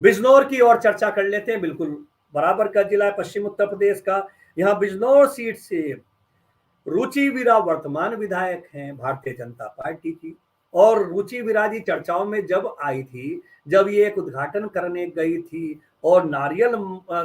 बिजनौर की और चर्चा कर लेते हैं। बिल्कुल बराबर का जिला है पश्चिम उत्तर प्रदेश का। यहाँ बिजनौर सीट से रुचि वीरा वर्तमान विधायक हैं भारतीय जनता पार्टी की। और रुचि वीरा जी चर्चाओं में जब आई थी, जब ये एक उद्घाटन करने गई थी और नारियल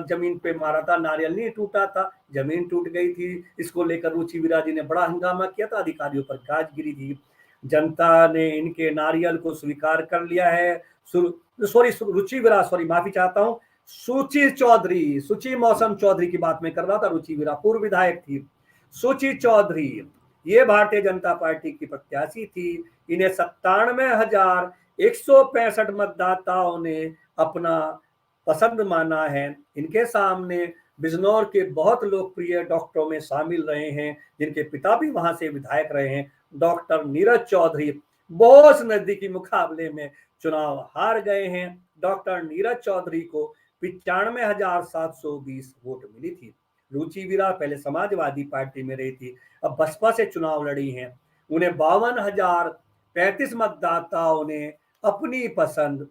जमीन पे मारा था, नारियल नहीं टूटा था, जमीन टूट गई थी। इसको लेकर रुचि वीरा जी ने बड़ा हंगामा किया था, अधिकारियों पर गाज गिरी थी। जनता ने इनके नारियल को स्वीकार कर लिया है। सॉरी रुचि वीरा, सॉरी माफी चाहता हूँ, सुचि चौधरी, सुचि मौसम चौधरी की बात मैं कर रहा था। रुचि वीरा पूर्व विधायक थी। सुचि चौधरी ये भारतीय जनता पार्टी की प्रत्याशी थी। इन्हें 97,165 मतदाताओं ने अपना पसंद माना है। इनके सामने बिजनौर के बहुत लोकप्रिय डॉक्टरों में शामिल रहे हैं, जिनके पिता भी वहां से विधायक रहे हैं, डॉक्टर नीरज चौधरी बहुत नजदीकी मुकाबले में चुनाव हार गए हैं। डॉक्टर नीरज चौधरी को 95,720 वोट मिली थी। रुचि वीरा पहले समाजवादी पार्टी में रही थी, अब बसपा से चुनाव लड़ी हैं। उन्हें 52,035 मतदाताओं ने अपनी पसंद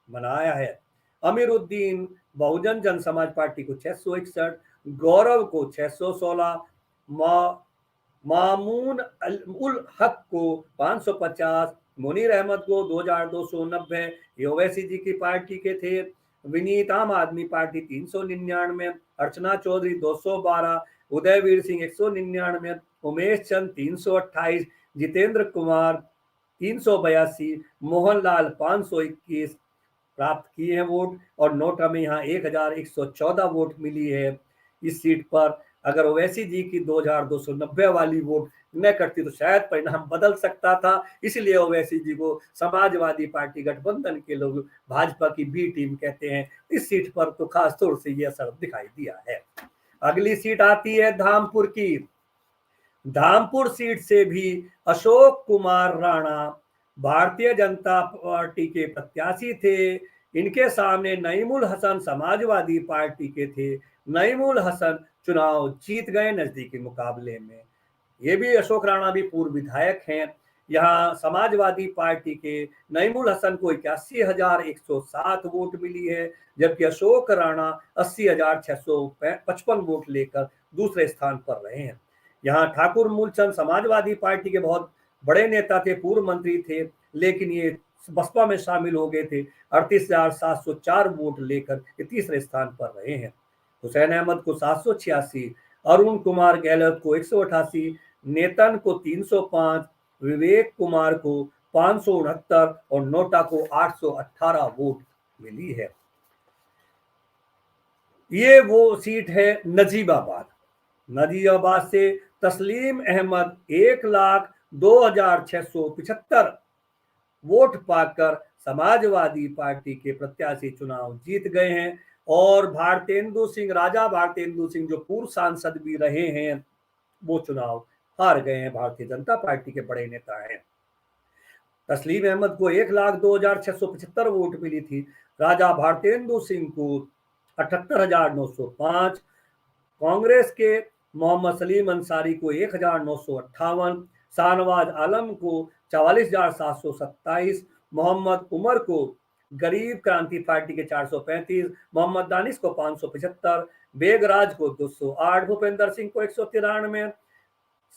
बनाया है। अमीरुद्दीन बहुजन जन समाज पार्टी को 661, गौरव को 616, मामून उल हक को 550, मुनीर अहमद को 2290, ये ओवैसी जी की पार्टी के थे। विनीत आम आदमी पार्टी 399, अर्चना चौधरी 212, उदयवीर सिंह 199, उमेश चंद 328, जितेंद्र कुमार 382, मोहनलाल 521 प्राप्त किए हैं वोट। और नोटा में यहाँ 1,114 वोट मिली है इस सीट पर। अगर ओवैसी जी की 2,290 वाली वोट न करती तो शायद परिणाम बदल सकता था। इसलिए ओवैसी जी को समाजवादी पार्टी गठबंधन के लोग भाजपा की बी टीम कहते हैं। इस सीट पर तो खास तौर से यह असर दिखाई दिया है। अगली सीट आती है धामपुर की। धामपुर सीट से भी अशोक कुमार राणा भारतीय जनता पार्टी के प्रत्याशी थे। इनके सामने नईमुल हसन समाजवादी पार्टी के थे। नईमुल हसन चुनाव जीत गए नजदीकी मुकाबले में। ये भी अशोक राणा भी पूर्व विधायक हैं। यहाँ समाजवादी पार्टी के नईमुल हसन को 81,107 वोट मिली है, जबकि अशोक राणा 80,655 वोट लेकर दूसरे स्थान पर रहे हैं। यहाँ ठाकुर मूलचंद समाजवादी पार्टी के बहुत बड़े नेता थे, पूर्व मंत्री थे, लेकिन ये बसपा में शामिल हो गए थे। 38,704 वोट लेकर ये तीसरे स्थान पर रहे हैं। हुसैन अहमद को 786, अरुण कुमार गहलोत को 188, नेतन को 305, विवेक कुमार को 569 और नोटा को 818 वोट मिली है। ये वो सीट है नजीबाबाद। नजीबाबाद से तस्लीम अहमद 1,02,675 वोट पाकर समाजवादी पार्टी के प्रत्याशी चुनाव जीत गए हैं। और भारतेंदु सिंह, राजा भारतेंदु सिंह जो पूर्व सांसद भी रहे हैं, वो चुनाव हार गए हैं। भारतीय जनता पार्टी के बड़े नेता हैं। तस्लीम अहमद को 1,02,675 वोट मिली थी। राजा भारतेंदु सिंह को 78,905, कांग्रेस के मोहम्मद सलीम अंसारी को 1,958, शाहनवाज आलम को 44,727, मोहम्मद उमर को गरीब क्रांति पार्टी के 435, मोहम्मद दानिश को 575, बेगराज को 208, भूपेंद्र सिंह को 193,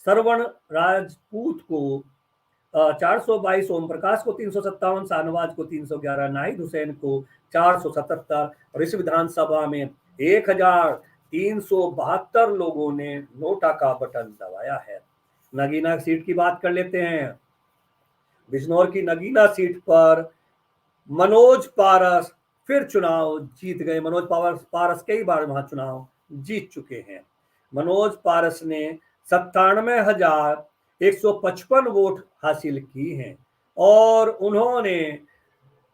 सरवण राजपूत को 422, ओम प्रकाश को 357, शाहनवाज को 311, नाहिद हुसैन को 477 और इस विधानसभा में 1,372 लोगों ने नोटा का बटन दबाया है। नगीना सीट की बात कर लेते हैं। बिजनौर की नगीना सीट पर मनोज पारस फिर चुनाव जीत गए। मनोज पारस कई बार वहां चुनाव जीत चुके हैं। मनोज पारस ने 97,155 वोट हासिल की हैं और उन्होंने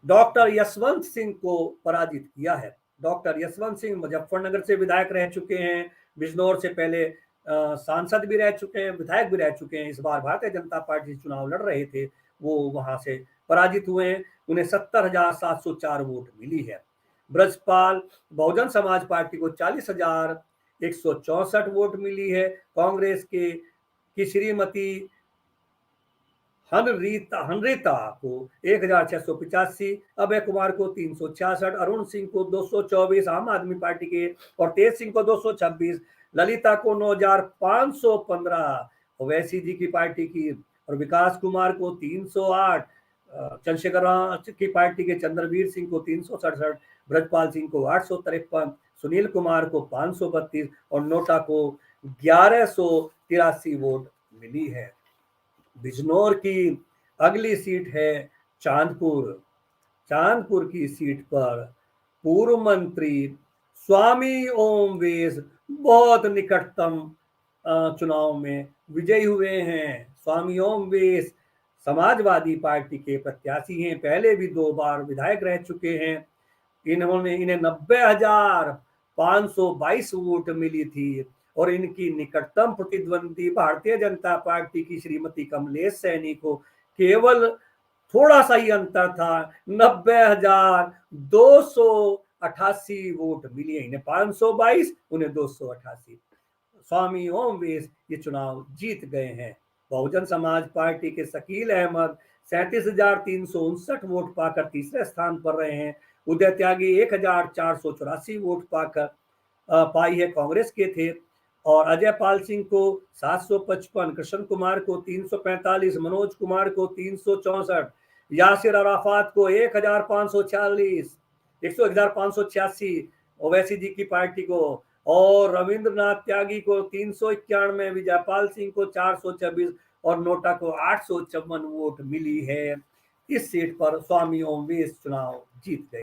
डॉक्टर यशवंत सिंह को पराजित किया है। डॉक्टर यशवंत सिंह मुजफ्फरनगर से विधायक रह चुके हैं, बिजनौर से पहले सांसद भी रह चुके हैं, विधायक भी रह चुके हैं। इस बार भारतीय जनता पार्टी से चुनाव लड़ रहे थे, वो वहां से पराजित हुए हैं। उन्हें 70,704 वोट मिली है। ब्रजपाल बहुजन समाज पार्टी को 40,164 वोट मिली है। कांग्रेस के की श्रीमती हनरीता को 1685, अभय कुमार को 366, अरुण सिंह को 224 आम आदमी पार्टी के, और तेज सिंह को 226, ललिता को 9515 ओवैसी जी की पार्टी की, और विकास कुमार को 308, चंद्रशेखर की पार्टी के चंद्रवीर सिंह को 367, ब्रजपाल सिंह को 853, सुनील कुमार को 532 और नोटा को 1183 वोट मिली है। बिजनौर की अगली सीट है चांदपुर। चांदपुर की सीट पर पूर्व मंत्री स्वामी ओमवेश बहुत निकटतम चुनाव में विजयी हुए हैं। स्वामी ओमवेश समाजवादी पार्टी के प्रत्याशी हैं, पहले भी 2 बार विधायक रह चुके हैं। इन्हें 90,522 वोट मिली थी और इनकी निकटतम प्रतिद्वंदी भारतीय जनता पार्टी की श्रीमती कमलेश सैनी को केवल थोड़ा सा ही अंतर था, 90,288 वोट मिली है। इन्हें 522, उन्हें 288। स्वामी ओमवेश ये चुनाव जीत गए हैं। बहुजन समाज पार्टी के शकील अहमद 37,359 वोट पाकर तीसरे स्थान पर रहे हैं। उदय त्यागी 1,484 वोट पाकर पाई है, कांग्रेस के थे। और अजय पाल सिंह को 755, कृष्ण कुमार को 345, मनोज कुमार को 364, यासिर अराफात को 1,586 ओवैसी जी की पार्टी को, और रविंद्रनाथ त्यागी को 391, विजयपाल सिंह को 426 और नोटा को 854 वोट मिली है। इस सीट पर स्वामी ओमवेश चुनाव जीत गए।